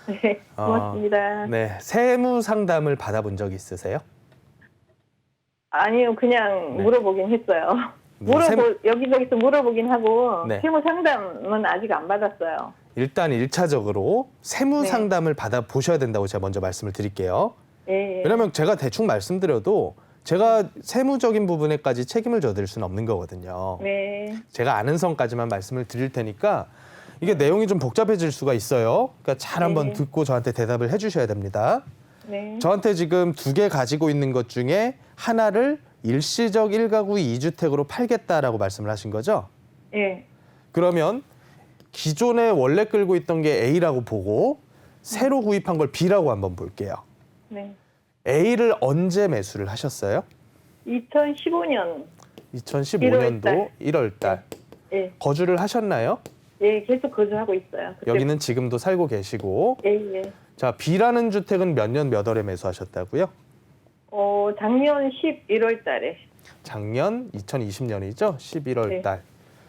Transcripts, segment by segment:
네, 고맙습니다. 네, 세무 상담을 받아본 적 있으세요? 아니요, 그냥 네. 물어보긴 했어요. 여기저기서 물어보긴 하고, 네. 세무 상담은 아직 안 받았어요. 일단 1차적으로 세무 네. 상담을 받아보셔야 된다고 제가 먼저 말씀을 드릴게요. 예, 예. 왜냐하면 제가 대충 말씀드려도 제가 세무적인 부분에까지 책임을 져드릴 수는 없는 거거든요. 네. 제가 아는 선까지만 말씀을 드릴 테니까 이게 내용이 좀 복잡해질 수가 있어요. 그러니까 잘 한번 네. 듣고 저한테 대답을 해주셔야 됩니다. 네. 저한테 지금 2개 가지고 있는 것 중에 하나를 일시적 1가구 2주택으로 팔겠다라고 말씀을 하신 거죠? 예. 그러면 기존에 원래 끌고 있던 게 A라고 보고 새로 구입한 걸 B라고 한번 볼게요. 네. A를 언제 매수를 하셨어요? 2015년. 2015년도 1월 달. 예. 거주를 하셨나요? 예, 계속 거주하고 있어요. 그때. 여기는 지금도 살고 계시고. 예, 예. 자, B라는 주택은 몇 년 몇 월에 매수하셨다고요? 작년 11월 달에. 작년 2020년이죠? 11월 네. 달.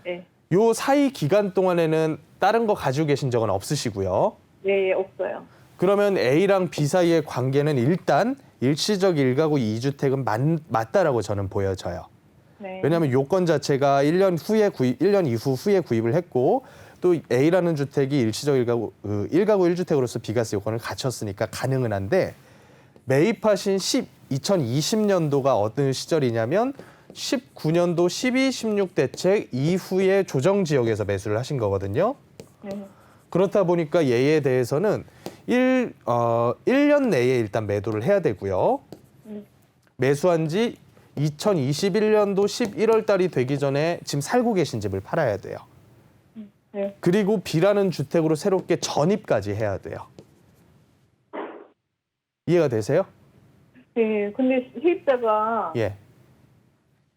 예. 요 사이 기간 동안에는 다른 거 가지고 계신 적은 없으시고요. 예, 예, 없어요. 그러면 A랑 B 사이의 관계는 일단 일시적 1가구 2주택은 맞다라고 저는 보여져요. 네. 왜냐하면 요건 자체가 1년 이후 후에 구입을 했고 또 A라는 주택이 일시적 1가구 1주택으로서 비과세 요건을 갖췄으니까 가능은 한데 매입하신 2020년도가 어떤 시절이냐면 19년도 12, 16 대책 이후에 조정 지역에서 매수를 하신 거거든요. 네. 그렇다 보니까 얘에 대해서는 1년 내에 일단 매도를 해야 되고요. 매수한 지 2021년도 11월 달이 되기 전에 지금 살고 계신 집을 팔아야 돼요. 네. 그리고 B라는 주택으로 새롭게 전입까지 해야 돼요. 이해가 되세요? 예, 근데 세입자가 예.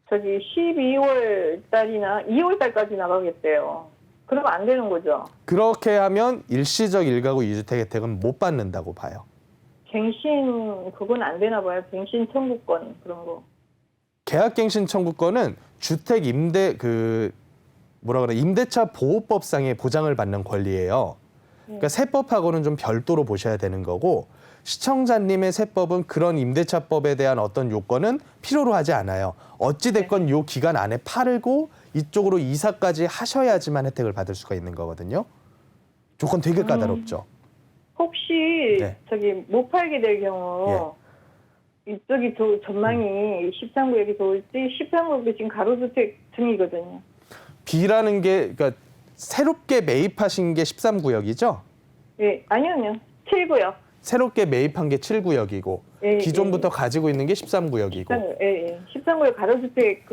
저기 12월 달이나 2월 달까지 나가겠대요. 그러면 안 되는 거죠? 그렇게 하면 일시적 1가구 2주택 혜택은 못 받는다고 봐요. 갱신 그건 안 되나 봐요. 갱신 청구권 그런 거. 계약갱신 청구권은 주택 임대차 보호법상의 보장을 받는 권리예요. 그러니까 세법하고는 좀 별도로 보셔야 되는 거고 시청자님의 세법은 그런 임대차법에 대한 어떤 요건은 필요로 하지 않아요. 어찌 됐건 요 기간 안에 팔고 이쪽으로 이사까지 하셔야지만 혜택을 받을 수가 있는 거거든요. 조건 되게 까다롭죠. 혹시 네. 저기 못 팔게 될 경우 이쪽이 전망이 13구역이 좋을지 13구역이 지금 가로주택 중이거든요. B라는 게 그러니까 새롭게 매입하신 게 13구역이죠? 예, 아니요. 7구역. 새롭게 매입한 게 7구역이고 예, 기존부터 가지고 있는 게 13구역이고. 예. 13구역 가로주택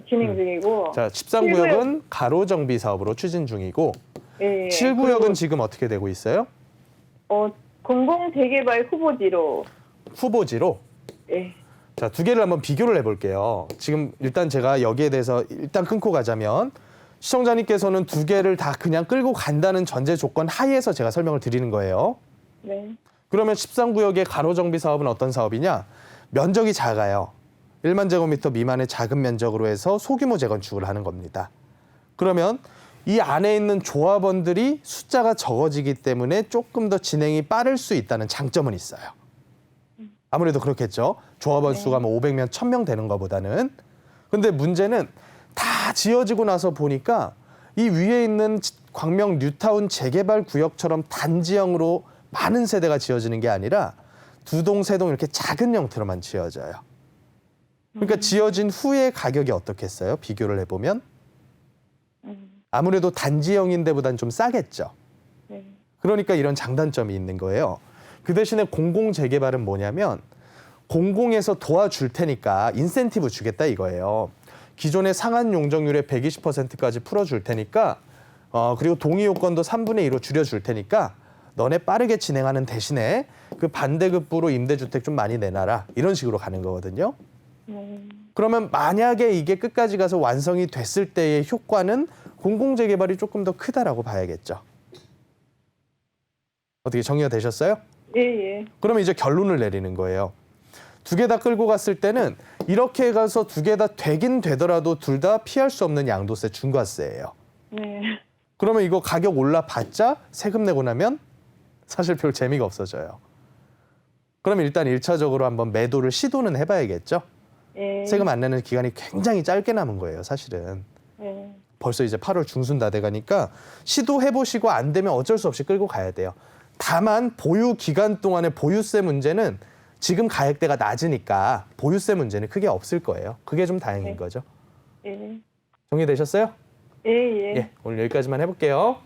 진행 중이고. 자, 13구역은 가로 정비 사업으로 추진 중이고 7구역은 지금 어떻게 되고 있어요? 공공 재개발 후보지로. 후보지로. 예. 자, 두 개를 한번 비교를 해볼게요. 지금 일단 제가 여기에 대해서 일단 끊고 가자면 시청자님께서는 두 개를 다 그냥 끌고 간다는 전제 조건 하에서 제가 설명을 드리는 거예요. 네. 그러면 13구역의 가로 정비 사업은 어떤 사업이냐? 면적이 작아요. 1만 제곱미터 미만의 작은 면적으로 해서 소규모 재건축을 하는 겁니다. 그러면 이 안에 있는 조합원들이 숫자가 적어지기 때문에 조금 더 진행이 빠를 수 있다는 장점은 있어요. 아무래도 그렇겠죠. 조합원 수가 뭐 500명, 1000명 되는 것보다는. 근데 문제는 다 지어지고 나서 보니까 이 위에 있는 광명 뉴타운 재개발 구역처럼 단지형으로 많은 세대가 지어지는 게 아니라 2동, 3동 이렇게 작은 형태로만 지어져요. 그러니까 지어진 후에 가격이 어떻겠어요? 비교를 해보면. 아무래도 단지형인데보단 좀 싸겠죠. 네. 그러니까 이런 장단점이 있는 거예요. 그 대신에 공공재개발은 뭐냐면 공공에서 도와줄 테니까 인센티브 주겠다 이거예요. 기존의 상한 용적률의 120%까지 풀어줄 테니까 그리고 동의 요건도 3분의 2로 줄여줄 테니까 너네 빠르게 진행하는 대신에 그 반대급부로 임대주택 좀 많이 내놔라. 이런 식으로 가는 거거든요. 그러면 만약에 이게 끝까지 가서 완성이 됐을 때의 효과는 공공재개발이 조금 더 크다라고 봐야겠죠. 어떻게 정리가 되셨어요? 예. 그러면 이제 결론을 내리는 거예요. 두 개 다 끌고 갔을 때는 이렇게 가서 두 개 다 되긴 되더라도 둘 다 피할 수 없는 양도세 중과세예요. 네. 그러면 이거 가격 올라봤자 세금 내고 나면 사실 별 재미가 없어져요. 그럼 일단 1차적으로 한번 매도를 시도는 해봐야겠죠? 예. 세금 안 내는 기간이 굉장히 짧게 남은 거예요, 사실은. 예. 벌써 이제 8월 중순 다 돼가니까 시도해보시고 안 되면 어쩔 수 없이 끌고 가야 돼요. 다만 보유 기간 동안의 보유세 문제는 지금 가액대가 낮으니까 보유세 문제는 크게 없을 거예요. 그게 좀 다행인 네. 거죠. 예. 정리되셨어요? 예. 예. 예, 오늘 여기까지만 해볼게요.